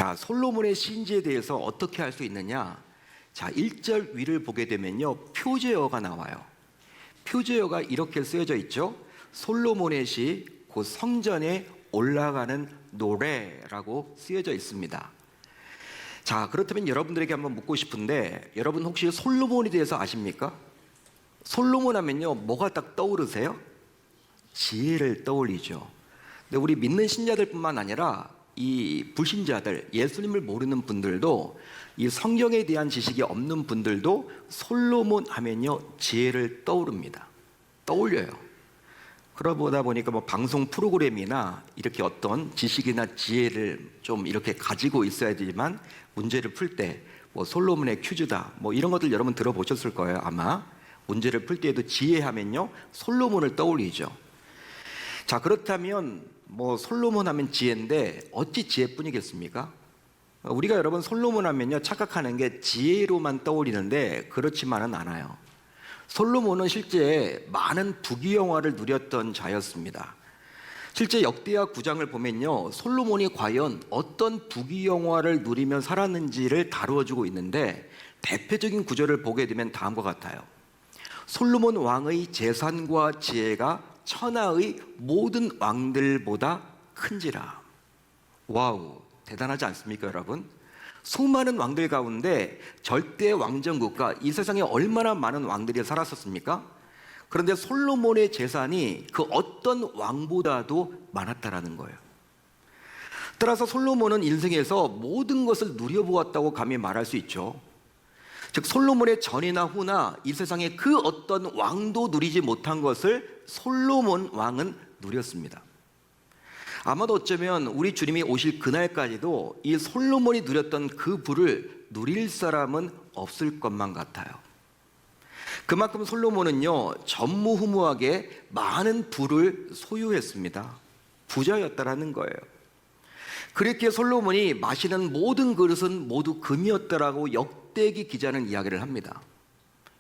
자, 솔로몬의 신지에 대해서 어떻게 할 수 있느냐? 자, 1절 위를 보게 되면요, 표제어가 나와요. 표제어가 이렇게 쓰여져 있죠. 솔로몬의 시, 곧 성전에 올라가는 노래라고 쓰여져 있습니다. 자, 그렇다면 여러분들에게 한번 묻고 싶은데, 여러분 혹시 솔로몬에 대해서 아십니까? 솔로몬 하면요, 뭐가 딱 떠오르세요? 지혜를 떠올리죠. 근데 우리 믿는 신자들뿐만 아니라 이 불신자들, 예수님을 모르는 분들도, 이 성경에 대한 지식이 없는 분들도 솔로몬 하면요, 지혜를 떠올려요. 그러다 보니까 뭐 방송 프로그램이나 이렇게 어떤 지식이나 지혜를 좀 이렇게 가지고 있어야 되지만, 문제를 풀 때 뭐 솔로몬의 퀴즈다 뭐 이런 것들 여러분 들어보셨을 거예요. 아마 문제를 풀 때에도 지혜하면요, 솔로몬을 떠올리죠. 자, 그렇다면 뭐 솔로몬 하면 지혜인데 어찌 지혜뿐이겠습니까? 우리가 여러분 솔로몬 하면요, 착각하는 게 지혜로만 떠올리는데 그렇지만은 않아요. 솔로몬은 실제 많은 부귀영화를 누렸던 자였습니다. 실제 역대하 9장을 보면요, 솔로몬이 과연 어떤 부귀영화를 누리며 살았는지를 다루어주고 있는데, 대표적인 구절을 보게 되면 다음과 같아요. 솔로몬 왕의 재산과 지혜가 천하의 모든 왕들보다 큰지라. 와우, 대단하지 않습니까, 여러분? 수많은 왕들 가운데 절대 왕정국가, 이 세상에 얼마나 많은 왕들이 살았었습니까? 그런데 솔로몬의 재산이 그 어떤 왕보다도 많았다라는 거예요. 따라서 솔로몬은 인생에서 모든 것을 누려보았다고 감히 말할 수 있죠. 즉, 솔로몬의 전이나 후나 이 세상에 그 어떤 왕도 누리지 못한 것을 솔로몬 왕은 누렸습니다. 아마도 어쩌면 우리 주님이 오실 그날까지도 이 솔로몬이 누렸던 그 부를 누릴 사람은 없을 것만 같아요. 그만큼 솔로몬은요, 전무후무하게 많은 부를 소유했습니다. 부자였다라는 거예요. 그렇게 솔로몬이 마시는 모든 그릇은 모두 금이었다라고 역대기 기자는 이야기를 합니다.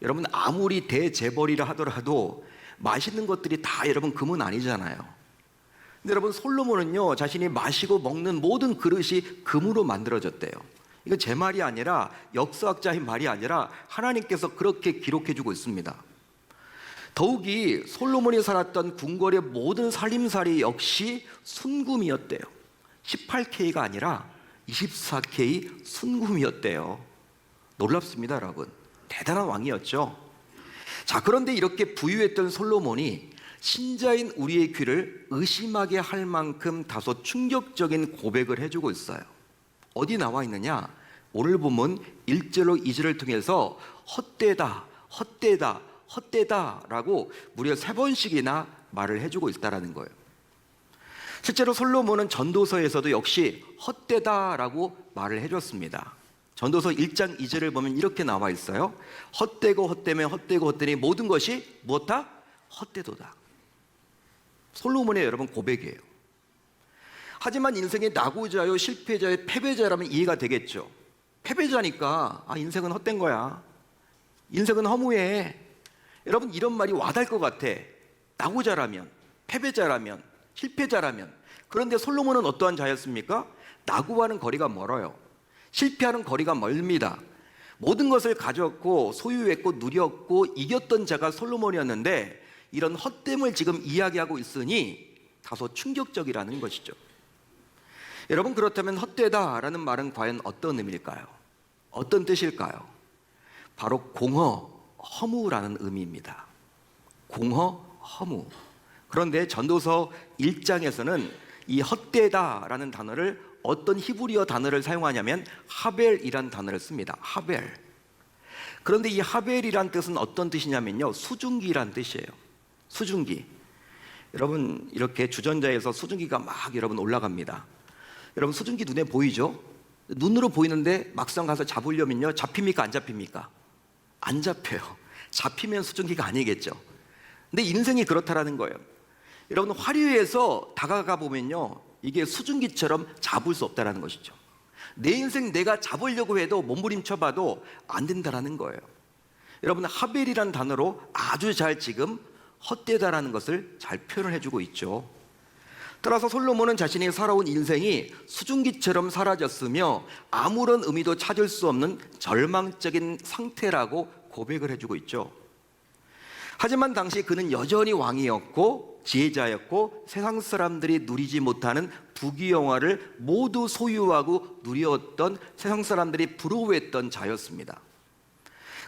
여러분, 아무리 대재벌이라 하더라도 마시는 것들이 다 여러분 금은 아니잖아요. 근데 여러분, 솔로몬은요, 자신이 마시고 먹는 모든 그릇이 금으로 만들어졌대요. 이건 제 말이 아니라, 역사학자의 말이 아니라 하나님께서 그렇게 기록해주고 있습니다. 더욱이 솔로몬이 살았던 궁궐의 모든 살림살이 역시 순금이었대요. 18K가 아니라 24K 순금이었대요. 놀랍습니다, 여러분. 대단한 왕이었죠. 자, 그런데 이렇게 부유했던 솔로몬이 신자인 우리의 귀를 의심하게 할 만큼 다소 충격적인 고백을 해주고 있어요. 어디 나와 있느냐? 오늘 본문 1절로 2절을 통해서 헛되다, 헛되다, 헛되다 라고 무려 3번씩이나 말을 해주고 있다는 거예요. 실제로 솔로몬은 전도서에서도 역시 헛되다 라고 말을 해줬습니다. 전도서 1장 2절을 보면 이렇게 나와 있어요. 헛되고 헛되며 헛되고 헛되니 모든 것이 무엇다? 헛되도다. 솔로몬의 여러분 고백이에요. 하지만 인생의 낙오자요, 실패자요, 패배자라면 이해가 되겠죠. 패배자니까 인생은 헛된 거야, 인생은 허무해. 여러분, 이런 말이 와닿을 것 같아. 낙오자라면, 패배자라면, 실패자라면. 그런데 솔로몬은 어떠한 자였습니까? 낙오와는 거리가 멀어요. 실패하는 거리가 멀습니다. 모든 것을 가졌고 소유했고 누렸고 이겼던 자가 솔로몬이었는데, 이런 헛됨을 지금 이야기하고 있으니 다소 충격적이라는 것이죠. 여러분, 그렇다면 헛되다라는 말은 과연 어떤 의미일까요? 어떤 뜻일까요? 바로 공허, 허무라는 의미입니다. 공허, 허무. 그런데 전도서 1장에서는 이 헛되다라는 단어를, 어떤 히브리어 단어를 사용하냐면 하벨이란 단어를 씁니다. 하벨. 그런데 이 하벨이란 뜻은 어떤 뜻이냐면요, 수증기란 뜻이에요. 수증기. 여러분, 이렇게 주전자에서 수증기가 막 여러분 올라갑니다. 여러분, 수증기 눈에 보이죠? 눈으로 보이는데 막상 가서 잡으려면요, 잡힙니까, 안 잡힙니까? 안 잡혀요. 잡히면 수증기가 아니겠죠. 근데 인생이 그렇다라는 거예요. 여러분, 화류에서 다가가 보면요, 이게 수증기처럼 잡을 수 없다라는 것이죠. 내 인생 내가 잡으려고 해도 몸부림쳐봐도 안 된다라는 거예요. 여러분, 하벨이라는 단어로 아주 잘 지금 헛되다라는 것을 잘 표현을 해주고 있죠. 따라서 솔로몬은 자신이 살아온 인생이 수증기처럼 사라졌으며 아무런 의미도 찾을 수 없는 절망적인 상태라고 고백을 해주고 있죠. 하지만 당시 그는 여전히 왕이었고 지혜자였고 세상 사람들이 누리지 못하는 부귀영화를 모두 소유하고 누렸던, 세상 사람들이 부러워했던 자였습니다.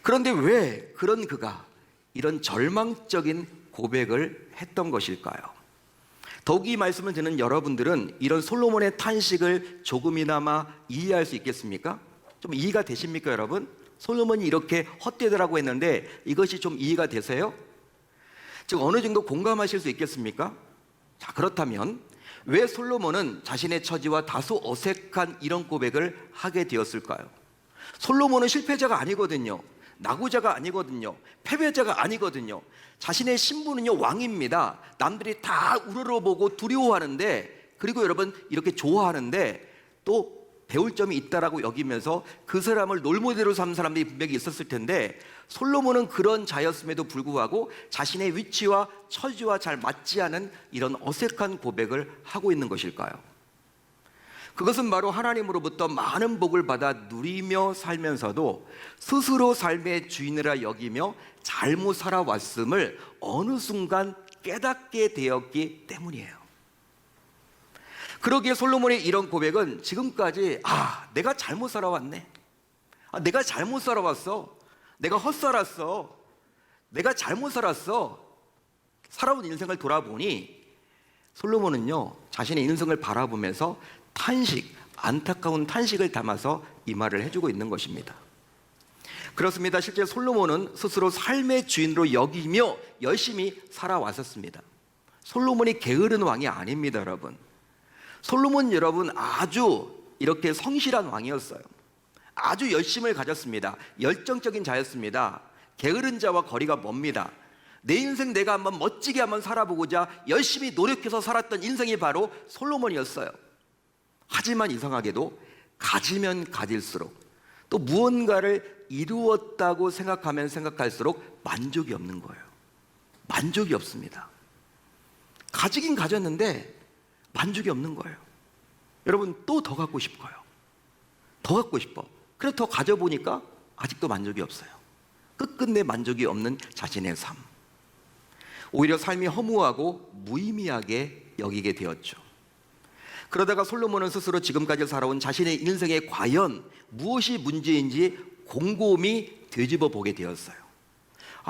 그런데 왜 그런 그가 이런 절망적인 고백을 했던 것일까요? 더욱 이 말씀을 듣는 여러분들은 이런 솔로몬의 탄식을 조금이나마 이해할 수 있겠습니까? 좀 이해가 되십니까, 여러분? 솔로몬이 이렇게 헛되더라고 했는데 이것이 좀 이해가 되세요? 즉 어느 정도 공감하실 수 있겠습니까? 자, 그렇다면 왜 솔로몬은 자신의 처지와 다소 어색한 이런 고백을 하게 되었을까요? 솔로몬은 실패자가 아니거든요. 낙오자가 아니거든요. 패배자가 아니거든요. 자신의 신분은요, 왕입니다. 남들이 다 우러러보고 두려워하는데, 그리고 여러분 이렇게 좋아하는데 또 배울 점이 있다라고 여기면서 그 사람을 롤모델로 삼는 사람들이 분명히 있었을 텐데, 솔로몬은 그런 자였음에도 불구하고 자신의 위치와 처지와 잘 맞지 않은 이런 어색한 고백을 하고 있는 것일까요? 그것은 바로 하나님으로부터 많은 복을 받아 누리며 살면서도 스스로 삶의 주인이라 여기며 잘못 살아왔음을 어느 순간 깨닫게 되었기 때문이에요. 그러기에 솔로몬의 이런 고백은 지금까지 내가 잘못 살아왔네, 내가 잘못 살아왔어, 내가 헛살았어, 내가 잘못 살았어, 살아온 인생을 돌아보니 솔로몬은요, 자신의 인생을 바라보면서 탄식, 안타까운 탄식을 담아서 이 말을 해주고 있는 것입니다. 그렇습니다. 실제 솔로몬은 스스로 삶의 주인으로 여기며 열심히 살아왔었습니다. 솔로몬이 게으른 왕이 아닙니다, 여러분. 솔로몬 여러분 아주 이렇게 성실한 왕이었어요. 아주 열심을 가졌습니다. 열정적인 자였습니다. 게으른 자와 거리가 멉니다. 내 인생 내가 한번 멋지게 한번 살아보고자 열심히 노력해서 살았던 인생이 바로 솔로몬이었어요. 하지만 이상하게도 가지면 가질수록, 또 무언가를 이루었다고 생각하면 생각할수록 만족이 없는 거예요. 만족이 없습니다. 가지긴 가졌는데 만족이 없는 거예요. 여러분, 또 더 갖고 싶어요. 더 갖고 싶어. 그래서 더 가져보니까 아직도 만족이 없어요. 끝끝내 만족이 없는 자신의 삶. 오히려 삶이 허무하고 무의미하게 여기게 되었죠. 그러다가 솔로몬은 스스로 지금까지 살아온 자신의 인생에 과연 무엇이 문제인지 곰곰이 되짚어 보게 되었어요.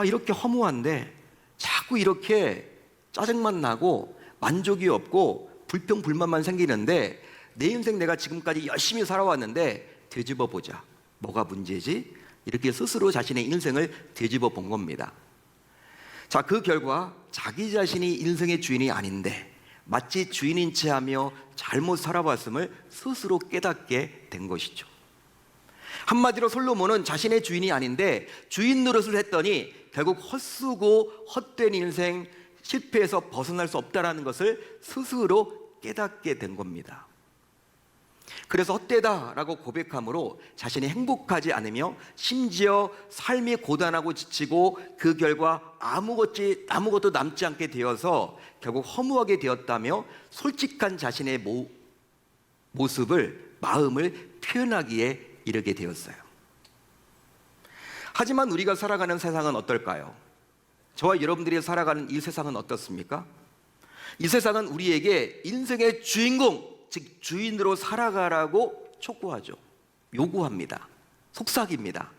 이렇게 허무한데 자꾸 이렇게 짜증만 나고 만족이 없고 불평 불만만 생기는데 내 인생 내가 지금까지 열심히 살아왔는데 되짚어 보자. 뭐가 문제지? 이렇게 스스로 자신의 인생을 되짚어 본 겁니다. 자, 그 결과 자기 자신이 인생의 주인이 아닌데 마치 주인인 채 하며 잘못 살아왔음을 스스로 깨닫게 된 것이죠. 한마디로 솔로몬은 자신의 주인이 아닌데 주인 노릇을 했더니 결국 헛쓰고 헛된 인생, 실패해서 벗어날 수 없다는 것을 스스로 깨닫게 된 겁니다. 그래서 헛되다라고 고백함으로 자신이 행복하지 않으며 심지어 삶이 고단하고 지치고 그 결과 아무것도 남지 않게 되어서 결국 허무하게 되었다며 솔직한 자신의 모습을, 마음을 표현하기에 이르게 되었어요. 하지만 우리가 살아가는 세상은 어떨까요? 저와 여러분들이 살아가는 이 세상은 어떻습니까? 이 세상은 우리에게 인생의 주인공, 즉 주인으로 살아가라고 촉구하죠. 요구합니다. 속삭입니다.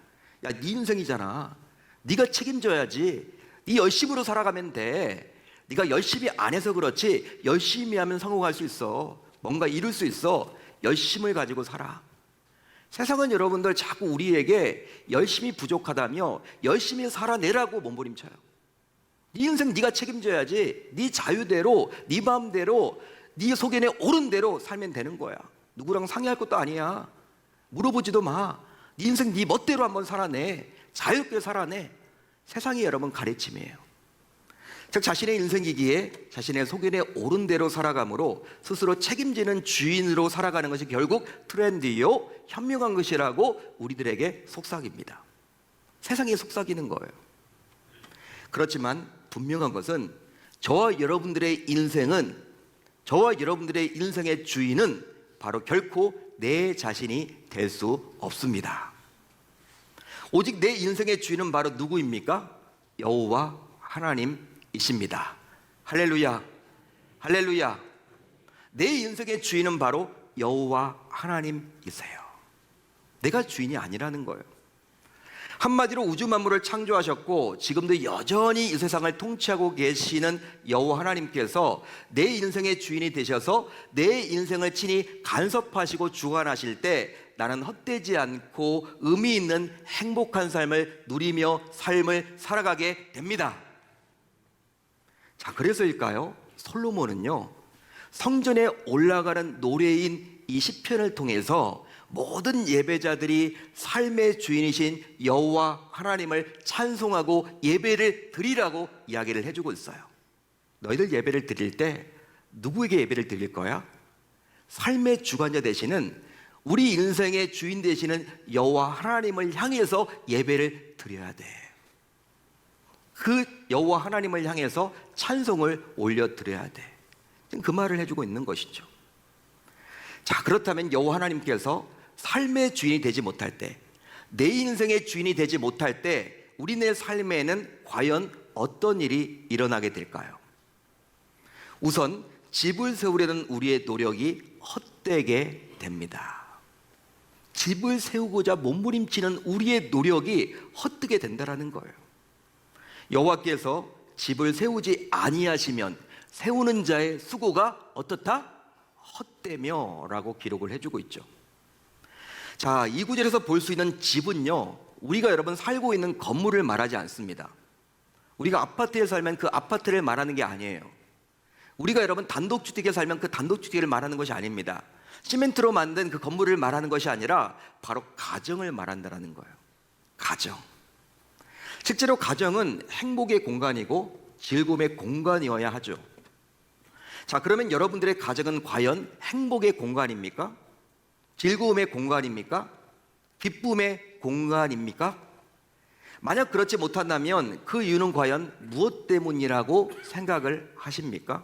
야, 네 인생이잖아. 네가 책임져야지. 네 열심으로 살아가면 돼. 네가 열심히 안 해서 그렇지 열심히 하면 성공할 수 있어. 뭔가 이룰 수 있어. 열심을 가지고 살아. 세상은 여러분들 자꾸 우리에게 열심히 부족하다며 열심히 살아내라고 몸부림쳐요. 네 인생 네가 책임져야지. 네 자유대로, 네 마음대로, 네 속에 옳은 대로 살면 되는 거야. 누구랑 상의할 것도 아니야. 물어보지도 마. 네 인생 네 멋대로 한번 살아내. 자유롭게 살아내. 세상이 여러분 가르침이에요. 즉 자신의 인생이기에 자신의 속에 옳은 대로 살아감으로 스스로 책임지는 주인으로 살아가는 것이 결국 트렌디요, 현명한 것이라고 우리들에게 속삭입니다. 세상에 속삭이는 거예요. 그렇지만 분명한 것은 저와 여러분들의 인생은 저와 여러분들의 인생의 주인은 바로 결코 내 자신이 될 수 없습니다. 오직 내 인생의 주인은 바로 누구입니까? 여호와 하나님이십니다. 할렐루야, 할렐루야. 내 인생의 주인은 바로 여호와 하나님이세요. 내가 주인이 아니라는 거예요. 한마디로 우주 만물을 창조하셨고 지금도 여전히 이 세상을 통치하고 계시는 여호와 하나님께서 내 인생의 주인이 되셔서 내 인생을 친히 간섭하시고 주관하실 때 나는 헛되지 않고 의미 있는 행복한 삶을 누리며 삶을 살아가게 됩니다. 자, 그래서일까요? 솔로몬은요, 성전에 올라가는 노래인 이 시편을 통해서 모든 예배자들이 삶의 주인이신 여호와 하나님을 찬송하고 예배를 드리라고 이야기를 해주고 있어요. 너희들 예배를 드릴 때 누구에게 예배를 드릴 거야? 삶의 주관자 되시는, 우리 인생의 주인 되시는 여호와 하나님을 향해서 예배를 드려야 돼. 그 여호와 하나님을 향해서 찬송을 올려드려야 돼. 그 말을 해주고 있는 것이죠. 자, 그렇다면 여호와 하나님께서 삶의 주인이 되지 못할 때, 내 인생의 주인이 되지 못할 때 우리네 삶에는 과연 어떤 일이 일어나게 될까요? 우선 집을 세우려는 우리의 노력이 헛되게 됩니다. 집을 세우고자 몸부림치는 우리의 노력이 헛되게 된다는 거예요. 여호와께서 집을 세우지 아니하시면 세우는 자의 수고가 어떻다? 헛되며 라고 기록을 해주고 있죠. 자, 이 구절에서 볼 수 있는 집은요, 우리가 여러분 살고 있는 건물을 말하지 않습니다. 우리가 아파트에 살면 그 아파트를 말하는 게 아니에요. 우리가 여러분 단독주택에 살면 그 단독주택을 말하는 것이 아닙니다. 시멘트로 만든 그 건물을 말하는 것이 아니라 바로 가정을 말한다는 거예요. 가정. 실제로 가정은 행복의 공간이고 즐거움의 공간이어야 하죠. 자, 그러면 여러분들의 가정은 과연 행복의 공간입니까? 즐거움의 공간입니까? 기쁨의 공간입니까? 만약 그렇지 못한다면 그 이유는 과연 무엇 때문이라고 생각을 하십니까?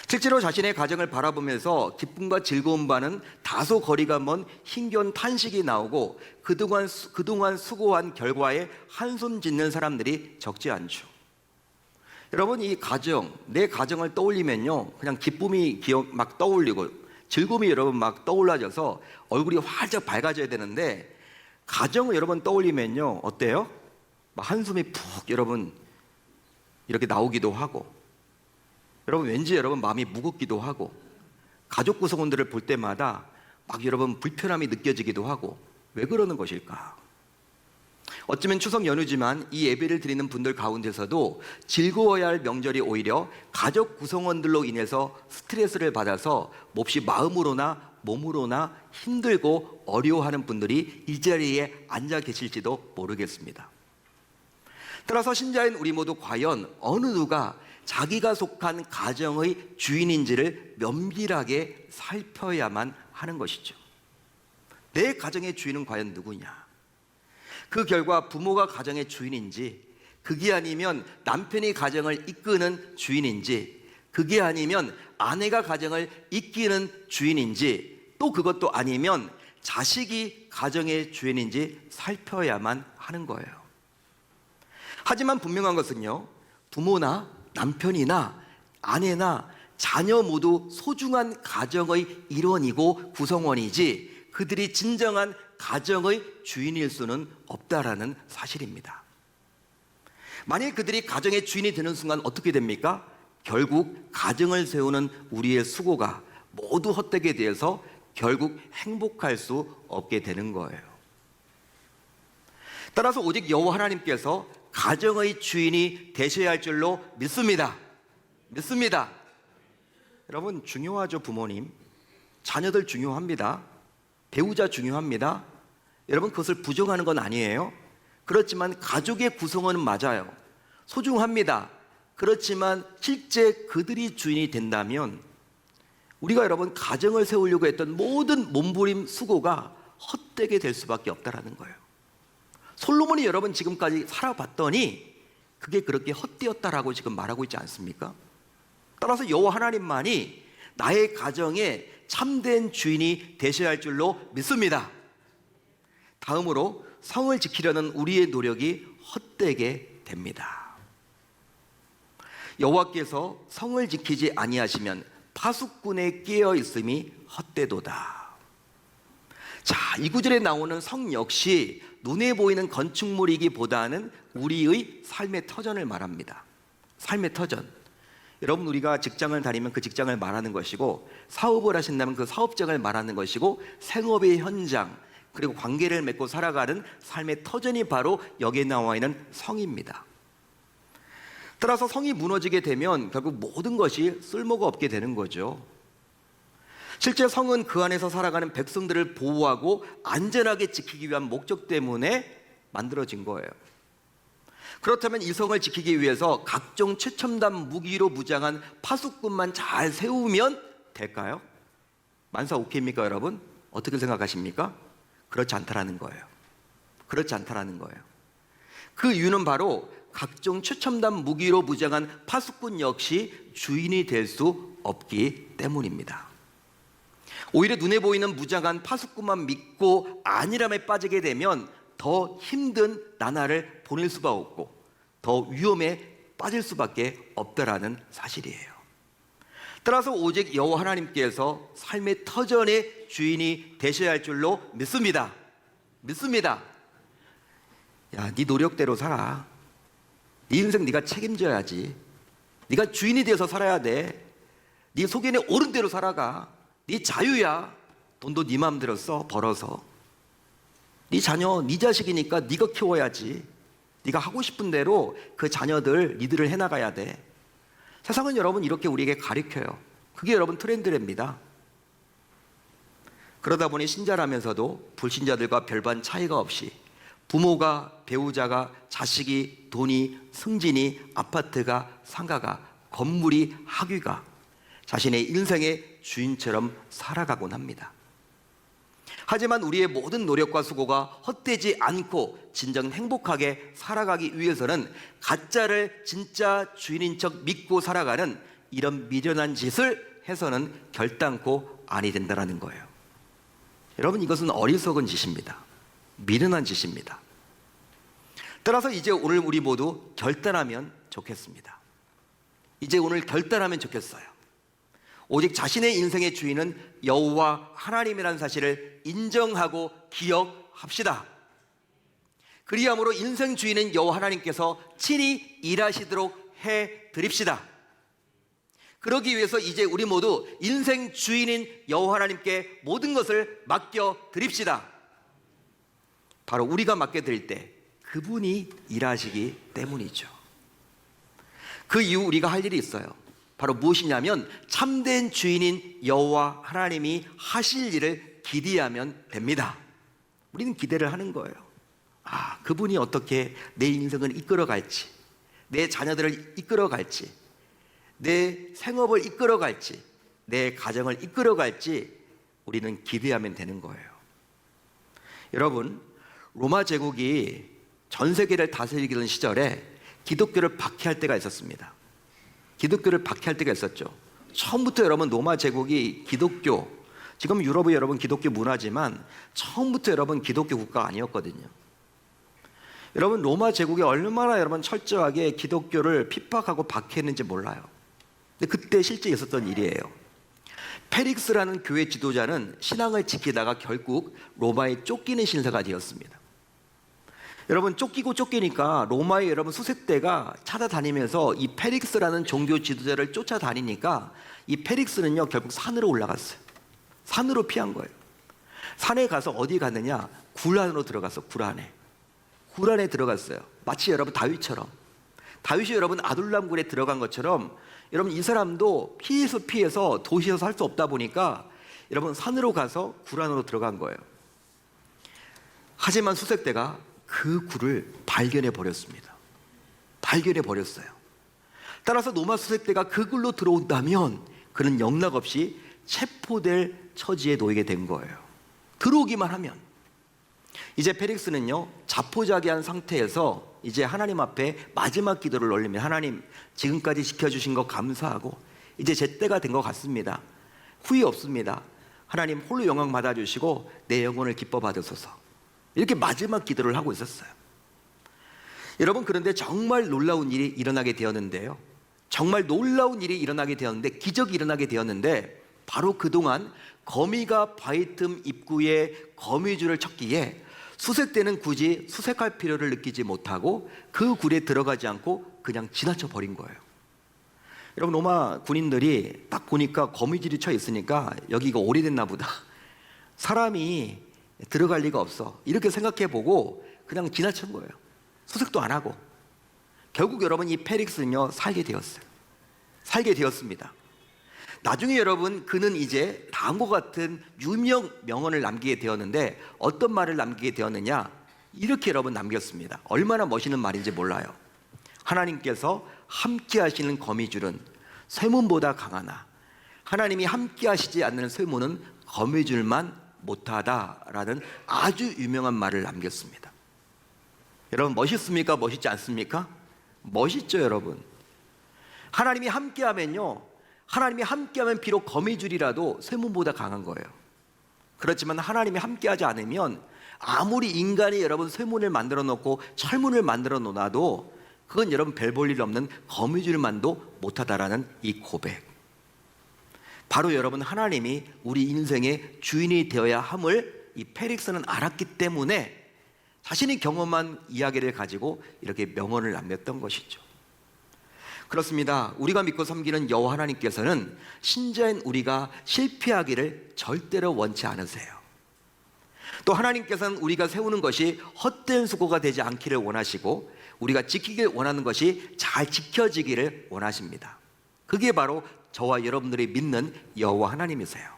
실제로 자신의 가정을 바라보면서 기쁨과 즐거움과는 다소 거리가 먼 힘겨운 탄식이 나오고 그동안 수고한 결과에 한숨 짓는 사람들이 적지 않죠. 여러분, 이 가정, 내 가정을 떠올리면요, 그냥 기쁨이 막 떠올리고 즐거움이 여러분 막 떠올라져서 얼굴이 활짝 밝아져야 되는데, 가정을 여러분 떠올리면요 어때요? 막 한숨이 푹 여러분 이렇게 나오기도 하고, 여러분 왠지 여러분 마음이 무겁기도 하고, 가족 구성원들을 볼 때마다 막 여러분 불편함이 느껴지기도 하고. 왜 그러는 것일까? 어쩌면 추석 연휴지만 이 예배를 드리는 분들 가운데서도 즐거워야 할 명절이 오히려 가족 구성원들로 인해서 스트레스를 받아서 몹시 마음으로나 몸으로나 힘들고 어려워하는 분들이 이 자리에 앉아 계실지도 모르겠습니다. 따라서 신자인 우리 모두 과연 어느 누가 자기가 속한 가정의 주인인지를 면밀하게 살펴야만 하는 것이죠. 내 가정의 주인은 과연 누구냐? 그 결과 부모가 가정의 주인인지, 그게 아니면 남편이 가정을 이끄는 주인인지, 그게 아니면 아내가 가정을 이끄는 주인인지, 또 그것도 아니면 자식이 가정의 주인인지 살펴야만 하는 거예요. 하지만 분명한 것은요, 부모나 남편이나 아내나 자녀 모두 소중한 가정의 일원이고 구성원이지 그들이 진정한 가정의 주인일 수는 없다라는 사실입니다. 만일 그들이 가정의 주인이 되는 순간 어떻게 됩니까? 결국 가정을 세우는 우리의 수고가 모두 헛되게 되어서 결국 행복할 수 없게 되는 거예요. 따라서 오직 여호와 하나님께서 가정의 주인이 되셔야 할 줄로 믿습니다. 믿습니다. 여러분 중요하죠. 부모님, 자녀들 중요합니다. 배우자 중요합니다. 여러분 그것을 부정하는 건 아니에요. 그렇지만 가족의 구성원은 맞아요. 소중합니다. 그렇지만 실제 그들이 주인이 된다면 우리가 여러분 가정을 세우려고 했던 모든 몸부림 수고가 헛되게 될 수밖에 없다라는 거예요. 솔로몬이 여러분 지금까지 살아봤더니 그게 그렇게 헛되었다라고 지금 말하고 있지 않습니까? 따라서 여호와 하나님만이 나의 가정에 참된 주인이 되셔야 할 줄로 믿습니다. 다음으로 성을 지키려는 우리의 노력이 헛되게 됩니다. 여호와께서 성을 지키지 아니하시면 파수꾼에 끼어 있음이 헛되도다. 자, 이 구절에 나오는 성 역시 눈에 보이는 건축물이기보다는 우리의 삶의 터전을 말합니다. 삶의 터전. 여러분, 우리가 직장을 다니면 그 직장을 말하는 것이고, 사업을 하신다면 그 사업장을 말하는 것이고, 생업의 현장, 그리고 관계를 맺고 살아가는 삶의 터전이 바로 여기에 나와 있는 성입니다. 따라서 성이 무너지게 되면 결국 모든 것이 쓸모가 없게 되는 거죠. 실제 성은 그 안에서 살아가는 백성들을 보호하고 안전하게 지키기 위한 목적 때문에 만들어진 거예요. 그렇다면 이 성을 지키기 위해서 각종 최첨단 무기로 무장한 파수꾼만 잘 세우면 될까요? 만사 오케이입니까, 여러분? 어떻게 생각하십니까? 그렇지 않다라는 거예요. 그렇지 않다라는 거예요. 그 이유는 바로 각종 최첨단 무기로 무장한 파수꾼 역시 주인이 될 수 없기 때문입니다. 오히려 눈에 보이는 무장한 파수꾼만 믿고 안일함에 빠지게 되면 더 힘든 나날을 보낼 수밖에 없고 더 위험에 빠질 수밖에 없다라는 사실이에요. 따라서 오직 여호와 하나님께서 삶의 터전의 주인이 되셔야 할 줄로 믿습니다. 믿습니다. 야, 네 노력대로 살아. 네 인생 네가 책임져야지. 네가 주인이 되어서 살아야 돼. 네 속에는 옳은 대로 살아가. 네 자유야. 돈도 네 마음대로 써, 벌어서. 네 자녀, 네 자식이니까 네가 키워야지. 네가 하고 싶은 대로 그 자녀들, 니들을 해나가야 돼. 세상은 여러분 이렇게 우리에게 가르쳐요. 그게 여러분 트렌드랍니다. 그러다 보니 신자라면서도 불신자들과 별반 차이가 없이 부모가, 배우자가, 자식이, 돈이, 승진이, 아파트가, 상가가, 건물이, 학위가 자신의 인생의 주인처럼 살아가곤 합니다. 하지만 우리의 모든 노력과 수고가 헛되지 않고 진정 행복하게 살아가기 위해서는 가짜를 진짜 주인인 척 믿고 살아가는 이런 미련한 짓을 해서는 결단코 아니 된다는 거예요. 여러분, 이것은 어리석은 짓입니다. 미련한 짓입니다. 따라서 이제 오늘 우리 모두 결단하면 좋겠습니다. 이제 오늘 결단하면 좋겠어요. 오직 자신의 인생의 주인은 여호와 하나님이라는 사실을 인정하고 기억합시다. 그리함으로 인생 주인은 여호와 하나님께서 친히 일하시도록 해드립시다. 그러기 위해서 이제 우리 모두 인생 주인인 여호와 하나님께 모든 것을 맡겨드립시다. 바로 우리가 맡겨드릴 때 그분이 일하시기 때문이죠. 그 이후 우리가 할 일이 있어요. 바로 무엇이냐면 참된 주인인 여호와 하나님이 하실 일을 기대하면 됩니다. 우리는 기대를 하는 거예요. 아, 그분이 어떻게 내 인생을 이끌어갈지, 내 자녀들을 이끌어갈지, 내 생업을 이끌어갈지, 내 가정을 이끌어갈지 우리는 기대하면 되는 거예요. 여러분, 로마 제국이 전 세계를 다스리던 시절에 기독교를 박해할 때가 있었습니다. 기독교를 박해할 때가 있었죠. 처음부터 여러분 로마 제국이 기독교, 지금 유럽이 여러분 기독교 문화지만 처음부터 여러분 기독교 국가가 아니었거든요. 여러분 로마 제국이 얼마나 여러분 철저하게 기독교를 핍박하고 박해했는지 몰라요. 근데 그때 실제 있었던 일이에요. 페릭스라는 교회 지도자는 신앙을 지키다가 결국 로마에 쫓기는 신세가 되었습니다. 여러분 쫓기고 쫓기니까 로마의 여러분 수색대가 찾아다니면서 이 페릭스라는 종교 지도자를 쫓아다니니까 이 페릭스는요 결국 산으로 올라갔어요. 산으로 피한 거예요. 산에 가서 어디 갔느냐? 굴 안으로 들어갔어. 굴 안에 들어갔어요. 마치 여러분 다윗처럼, 다윗이 여러분 아둘람 굴에 들어간 것처럼 여러분 이 사람도 피해서 도시에서 살 수 없다 보니까 여러분 산으로 가서 굴 안으로 들어간 거예요. 하지만 수색대가 그 굴을 발견해 버렸습니다. 발견해 버렸어요. 따라서 로마 수색대가 그 굴로 들어온다면 그는 영락없이 체포될 처지에 놓이게 된 거예요. 들어오기만 하면. 이제 페릭스는요 자포자기한 상태에서 이제 하나님 앞에 마지막 기도를 올리며, 하나님 지금까지 지켜주신 거 감사하고 이제 제 때가 된 것 같습니다. 후회 없습니다. 하나님 홀로 영광 받아주시고 내 영혼을 기뻐 받으소서. 이렇게 마지막 기도를 하고 있었어요. 여러분, 그런데 정말 놀라운 일이 일어나게 되었는데요. 정말 놀라운 일이 일어나게 되었는데, 기적이 일어나게 되었는데, 바로 그동안 거미가 바위 틈 입구에 거미줄을 쳤기에 수색대는 굳이 수색할 필요를 느끼지 못하고 그 굴에 들어가지 않고 그냥 지나쳐 버린 거예요. 여러분, 로마 군인들이 딱 보니까 거미줄이 쳐 있으니까 여기가 오래됐나 보다, 사람이 들어갈 리가 없어, 이렇게 생각해 보고 그냥 지나친 거예요. 수색도 안 하고. 결국 여러분, 이 페릭스는요 살게 되었어요. 살게 되었습니다. 나중에 여러분, 그는 이제 다음과 같은 유명 명언을 남기게 되었는데, 어떤 말을 남기게 되었느냐, 이렇게 여러분 남겼습니다. 얼마나 멋있는 말인지 몰라요. 하나님께서 함께 하시는 거미줄은 쇠문보다 강하나 하나님이 함께 하시지 않는 쇠문은 거미줄만 못하다라는 아주 유명한 말을 남겼습니다. 여러분, 멋있습니까? 멋있지 않습니까? 멋있죠, 여러분. 하나님이 함께하면요, 하나님이 함께하면 비록 거미줄이라도 쇠문보다 강한 거예요. 그렇지만 하나님이 함께하지 않으면 아무리 인간이 여러분 쇠문을 만들어 놓고 철문을 만들어 놓아도 그건 여러분 별 볼 일 없는 거미줄만도 못하다라는 이 고백. 바로 여러분, 하나님이 우리 인생의 주인이 되어야 함을 이 페릭스는 알았기 때문에 자신이 경험한 이야기를 가지고 이렇게 명언을 남겼던 것이죠. 그렇습니다. 우리가 믿고 섬기는 여호와 하나님께서는 신자인 우리가 실패하기를 절대로 원치 않으세요. 또 하나님께서는 우리가 세우는 것이 헛된 수고가 되지 않기를 원하시고, 우리가 지키길 원하는 것이 잘 지켜지기를 원하십니다. 그게 바로 저와 여러분들이 믿는 여호와 하나님이세요.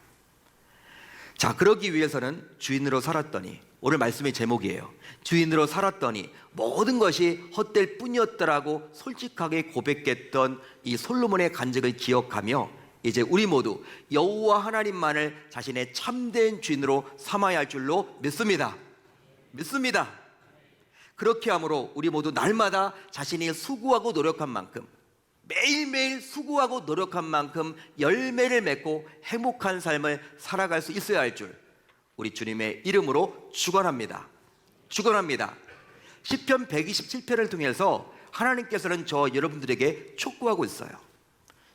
자, 그러기 위해서는 주인으로 살았더니, 오늘 말씀의 제목이에요. 주인으로 살았더니 모든 것이 헛될 뿐이었더라고 솔직하게 고백했던 이 솔로몬의 간증을 기억하며, 이제 우리 모두 여호와 하나님만을 자신의 참된 주인으로 삼아야 할 줄로 믿습니다. 믿습니다. 그렇게 함으로 우리 모두 날마다 자신이 수고하고 노력한 만큼, 매일매일 수고하고 노력한 만큼 열매를 맺고 행복한 삶을 살아갈 수 있어야 할 줄 우리 주님의 이름으로 축원합니다. 축원합니다. 시편 127편을 통해서 하나님께서는 저 여러분들에게 촉구하고 있어요.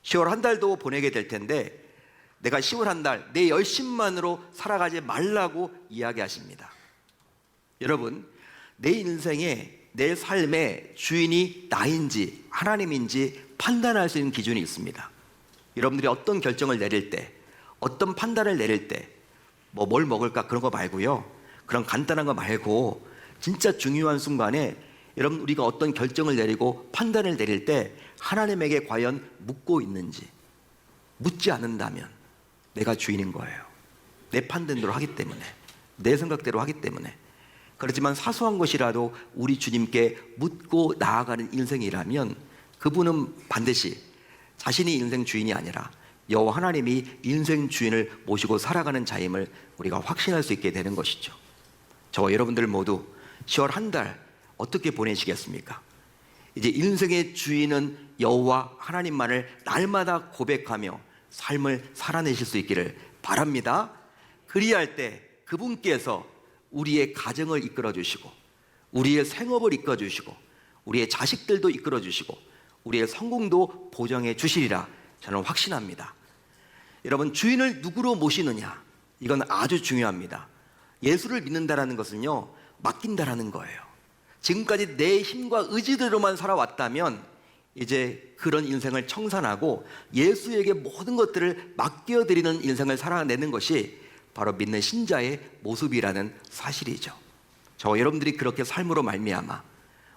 10월 한 달도 보내게 될 텐데, 내가 10월 한 달 내 열심만으로 살아가지 말라고 이야기하십니다. 여러분, 내 인생에, 내 삶의 주인이 나인지 하나님인지 판단할 수 있는 기준이 있습니다. 여러분들이 어떤 결정을 내릴 때, 어떤 판단을 내릴 때, 뭘 먹을까 그런 거 말고요, 그런 간단한 거 말고 진짜 중요한 순간에 여러분, 우리가 어떤 결정을 내리고 판단을 내릴 때 하나님에게 과연 묻고 있는지, 묻지 않는다면 내가 주인인 거예요. 내 판단대로 하기 때문에, 내 생각대로 하기 때문에. 그렇지만 사소한 것이라도 우리 주님께 묻고 나아가는 인생이라면 그분은 반드시 자신이 인생 주인이 아니라 여호와 하나님이 인생 주인을 모시고 살아가는 자임을 우리가 확신할 수 있게 되는 것이죠. 저와 여러분들 모두 10월 한 달 어떻게 보내시겠습니까? 이제 인생의 주인은 여호와 하나님만을 날마다 고백하며 삶을 살아내실 수 있기를 바랍니다. 그리할 때 그분께서 우리의 가정을 이끌어 주시고, 우리의 생업을 이끌어 주시고, 우리의 자식들도 이끌어 주시고, 우리의 성공도 보장해 주시리라 저는 확신합니다. 여러분, 주인을 누구로 모시느냐, 이건 아주 중요합니다. 예수를 믿는다라는 것은요, 맡긴다라는 거예요. 지금까지 내 힘과 의지대로만 살아왔다면 이제 그런 인생을 청산하고 예수에게 모든 것들을 맡겨드리는 인생을 살아내는 것이 바로 믿는 신자의 모습이라는 사실이죠. 저와 여러분들이 그렇게 삶으로 말미암아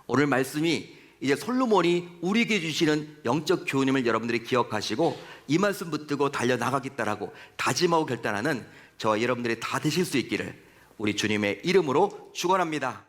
오늘 말씀이 이제 솔로몬이 우리에게 주시는 영적 교훈임을 여러분들이 기억하시고 이 말씀 붙들고 달려나가겠다라고 다짐하고 결단하는 저와 여러분들이 다 되실 수 있기를 우리 주님의 이름으로 축원합니다.